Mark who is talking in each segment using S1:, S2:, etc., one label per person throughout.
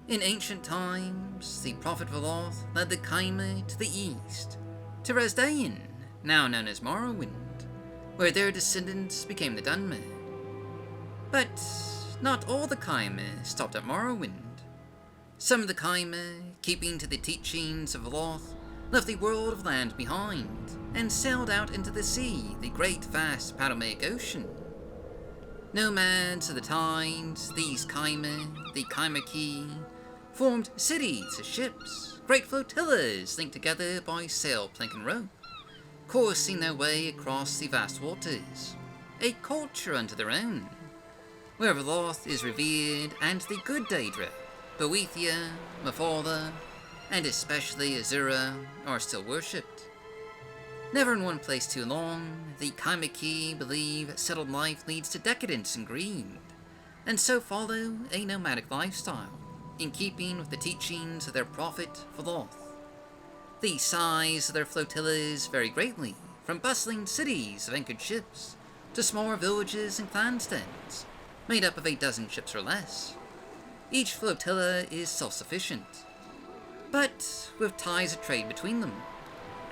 S1: In ancient times, the Prophet Veloth led the Kaima to the east, to Resdayn, now known as Morrowind, where their descendants became the Dunmer. But not all the Kaima stopped at Morrowind. Some of the Kaima, keeping to the teachings of Veloth, left the world of land behind, and sailed out into the sea, the great vast Padomaic Ocean. Nomads of the tides, these Kaima, the Kaimakee, formed cities as ships, great flotillas linked together by sail, plank and rope, coursing their way across the vast waters, a culture unto their own, where Veloth is revered and the good Daedra, Boethia, Mephala, and especially Azura are still worshipped. Never in one place too long, the Kaimakee believe settled life leads to decadence and greed, and so follow a nomadic lifestyle, in keeping with the teachings of their prophet Veloth. The size of their flotillas vary greatly, from bustling cities of anchored ships to smaller villages and clansteads, made up of a dozen ships or less. Each flotilla is self-sufficient, but with ties of trade between them,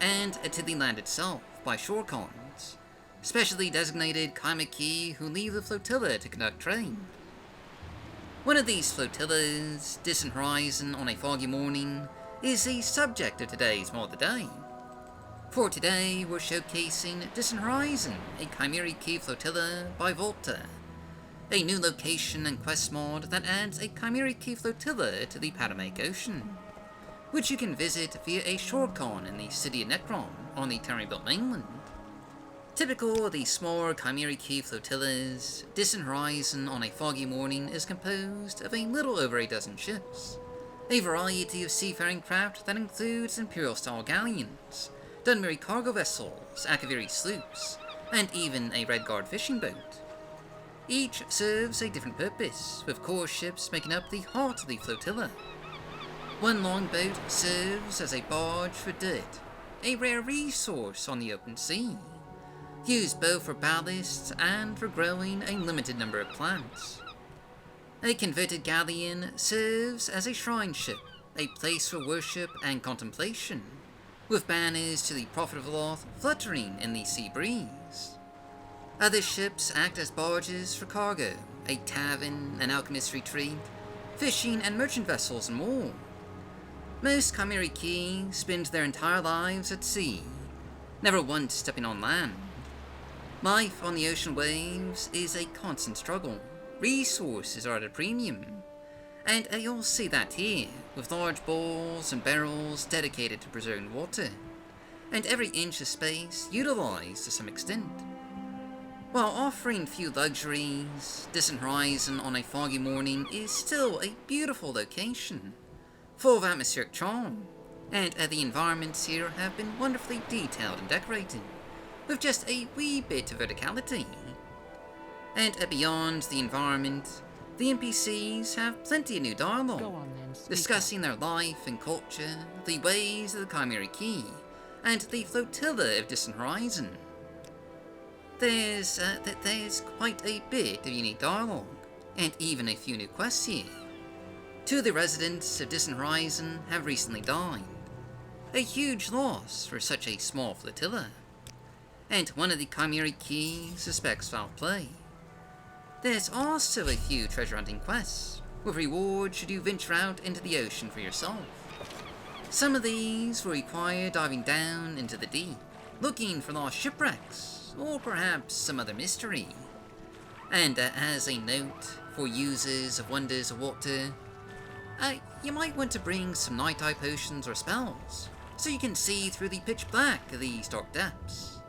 S1: and to the land itself by shore khans, specially designated Kaimakee who leave the flotilla to conduct trade. One of these flotillas, Distant Horizon on a foggy morning, is the subject of today's Mod of the Day. For today, we're showcasing Distant Horizon, a Chimera Key flotilla by Volta, a new location and quest mod that adds a Chimera Key flotilla to the Padomaic Ocean, which you can visit via a shore khan in the city of Necrom on the Terran-built mainland. Typical of the smaller Chimera Key flotillas, Distant Horizon on a foggy morning is composed of a little over a dozen ships, a variety of seafaring craft that includes Imperial-style galleons, Dunmeri cargo vessels, Akaviri sloops, and even a Red Guard fishing boat. Each serves a different purpose, with core ships making up the heart of the flotilla. One longboat serves as a barge for dirt, a rare resource on the open sea, used both for ballasts and for growing a limited number of plants. A converted galleon serves as a shrine ship, a place for worship and contemplation, with banners to the Prophet of Veloth fluttering in the sea breeze. Other ships act as barges for cargo, a tavern, an alchemist's retreat, fishing and merchant vessels, and more. Most Chimera Key spend their entire lives at sea, never once stepping on land. Life on the ocean waves is a constant struggle. Resources are at a premium, and you'll see that here, with large bowls and barrels dedicated to preserving water, and every inch of space utilized to some extent. While offering few luxuries, Distant Horizon on a foggy morning is still a beautiful location, full of atmospheric charm, and the environments here have been wonderfully detailed and decorated, with just a wee bit of verticality. And beyond the environment, the NPCs have plenty of new dialogue, discussing their life and culture, the ways of the Chimera Key, and the flotilla of Distant Horizon. There's quite a bit of unique dialogue, and even a few new quests here. Two of the residents of Distant Horizon have recently died, a huge loss for such a small flotilla, and one of the Chimera Key suspects foul play. There's also a few treasure hunting quests, with rewards should you venture out into the ocean for yourself. Some of these will require diving down into the deep, looking for lost shipwrecks, or perhaps some other mystery. And as a note for users of Wonders of Water, you might want to bring some night-eye potions or spells, so you can see through the pitch black of these dark depths.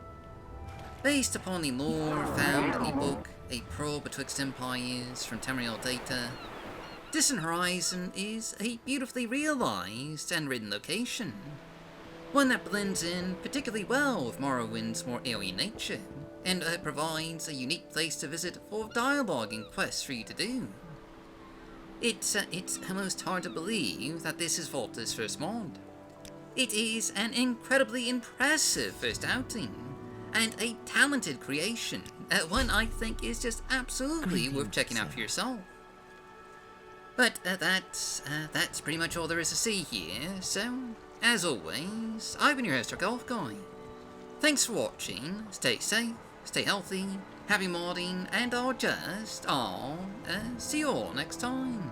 S1: Based upon the lore found in the book A Pearl Betwixt Empires from Tamriel Data, Distant Horizon is a beautifully realized and written location, one that blends in particularly well with Morrowind's more alien nature, and provides a unique place to visit full of dialogue and quests for you to do. It's almost hard to believe that this is Volta's first mod. It is an incredibly impressive first outing, and a talented creation, one I think is just absolutely worth checking out for yourself. But that's pretty much all there is to see here. So, as always, I've been your host, our Golf Guy. Thanks for watching. Stay safe, stay healthy, happy modding, and I'll see you all next time.